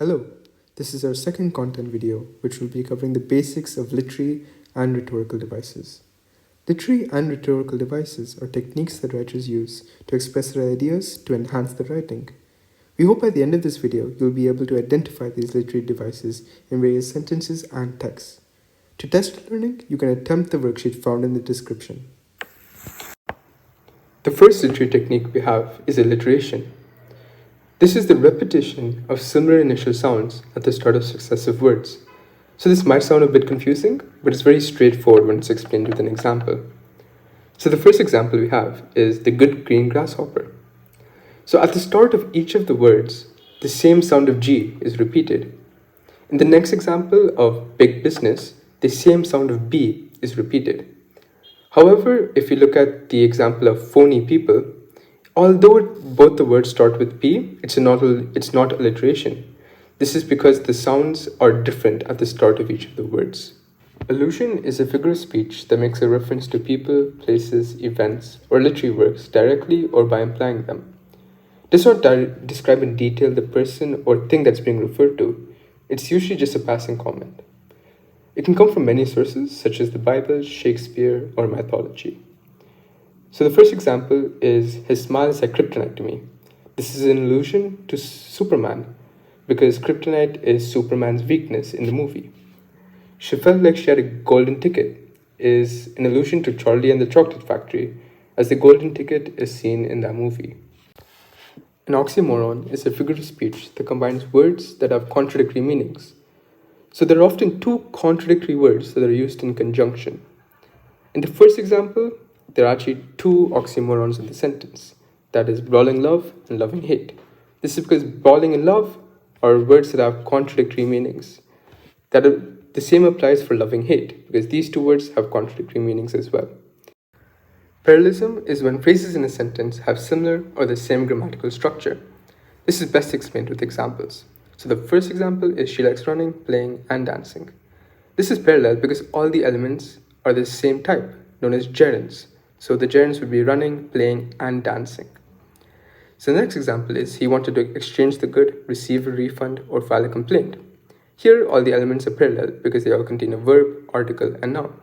Hello, this is our second content video which will be covering the basics of literary and rhetorical devices. Literary and rhetorical devices are techniques that writers use to express their ideas to enhance their writing. We hope by the end of this video you'll be able to identify these literary devices in various sentences and texts. To test learning, you can attempt the worksheet found in the description. The first literary technique we have is alliteration. This is the repetition of similar initial sounds at the start of successive words. So this might sound a bit confusing, but it's very straightforward when it's explained with an example. So the first example we have is the good green grasshopper. So at the start of each of the words, the same sound of G is repeated. In the next example of big business, the same sound of B is repeated. However, if you look at the example of phony people, although both the words start with P, it's not alliteration. This is because the sounds are different at the start of each of the words. Allusion is a figure of speech that makes a reference to people, places, events, or literary works directly or by implying them. It does not describe in detail the person or thing that's being referred to. It's usually just a passing comment. It can come from many sources, such as the Bible, Shakespeare, or mythology. So the first example is his smile is like kryptonite to me. This is an allusion to Superman, because kryptonite is Superman's weakness in the movie. She felt like she had a golden ticket is an allusion to Charlie and the Chocolate Factory, as the golden ticket is seen in that movie. An oxymoron is a figure of speech that combines words that have contradictory meanings. So there are often two contradictory words that are used in conjunction. In the first example, there are actually two oxymorons in the sentence. That is brawling love and loving hate. This is because brawling and love are words that have contradictory meanings. The same applies for loving hate, because these two words have contradictory meanings as well. Parallelism is when phrases in a sentence have similar or the same grammatical structure. This is best explained with examples. So the first example is she likes running, playing, and dancing. This is parallel because all the elements are the same type, known as gerunds. So the gerunds would be running, playing, and dancing. So the next example is he wanted to exchange the good, receive a refund, or file a complaint. Here, all the elements are parallel because they all contain a verb, article, and noun.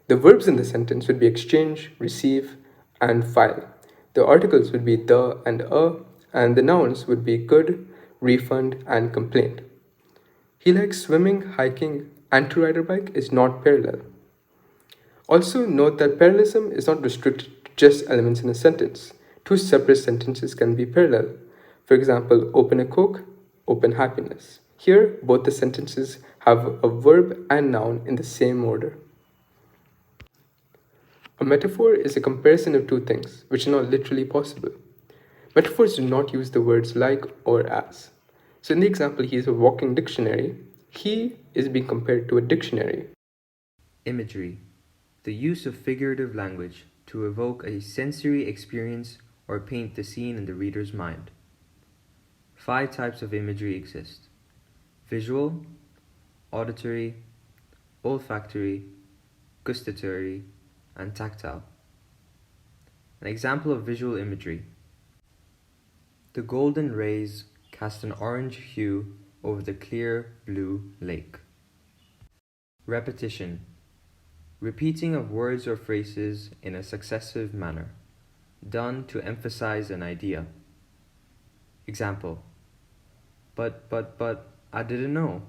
The verbs in the sentence would be exchange, receive, and file. The articles would be the and the nouns would be good, refund, and complaint. He likes swimming, hiking, and to ride a bike is not parallel. Also, note that parallelism is not restricted to just elements in a sentence. Two separate sentences can be parallel. For example, open a Coke, open happiness. Here, both the sentences have a verb and noun in the same order. A metaphor is a comparison of two things, which are not literally possible. Metaphors do not use the words like or as. So in the example, he is a walking dictionary. He is being compared to a dictionary. Imagery. The use of figurative language to evoke a sensory experience or paint the scene in the reader's mind. 5 types of imagery exist: visual, auditory, olfactory, gustatory, and tactile. An example of visual imagery. The golden rays cast an orange hue over the clear blue lake. Repetition. Repeating of words or phrases in a successive manner, done to emphasize an idea. Example: but, I didn't know.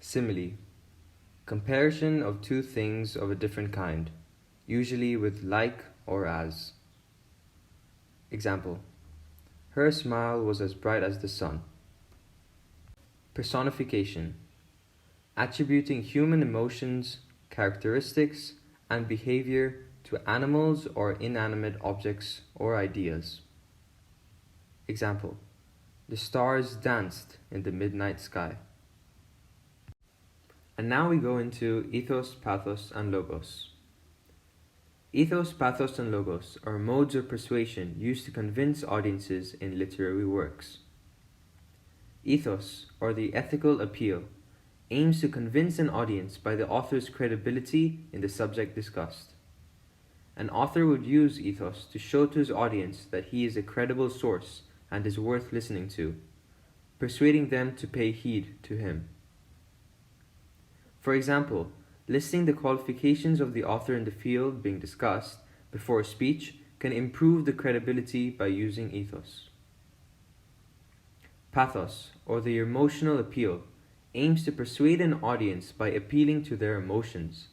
Simile. Comparison of two things of a different kind, usually with like or as. Example: her smile was as bright as the sun. Personification. Attributing human emotions, characteristics, and behavior to animals or inanimate objects or ideas. Example: the stars danced in the midnight sky. And now we go into ethos, pathos, and logos. Ethos, pathos, and logos are modes of persuasion used to convince audiences in literary works. Ethos, or the ethical appeal, aims to convince an audience by the author's credibility in the subject discussed. An author would use ethos to show to his audience that he is a credible source and is worth listening to. persuading them to pay heed to him. For example, listing the qualifications of the author in the field being discussed before a speech can improve the credibility by using ethos. Pathos, or the emotional appeal, aims to persuade an audience by appealing to their emotions.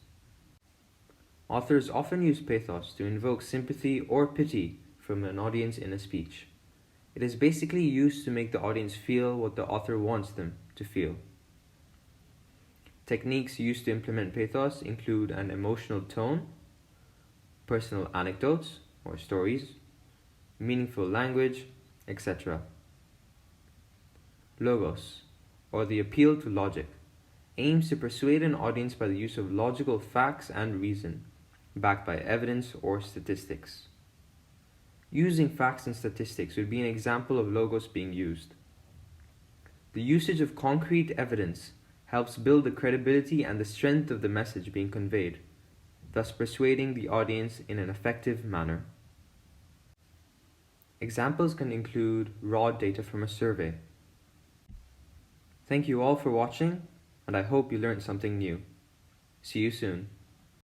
Authors often use pathos to invoke sympathy or pity from an audience in a speech. It is basically used to make the audience feel what the author wants them to feel. Techniques used to implement pathos include an emotional tone, personal anecdotes or stories, meaningful language, etc. Logos, or the appeal to logic, aims to persuade an audience by the use of logical facts and reason, backed by evidence or statistics. Using facts and statistics would be an example of logos being used. The usage of concrete evidence helps build the credibility and the strength of the message being conveyed, thus persuading the audience in an effective manner. Examples can include raw data from a survey. Thank you all for watching, and I hope you learned something new. See you soon.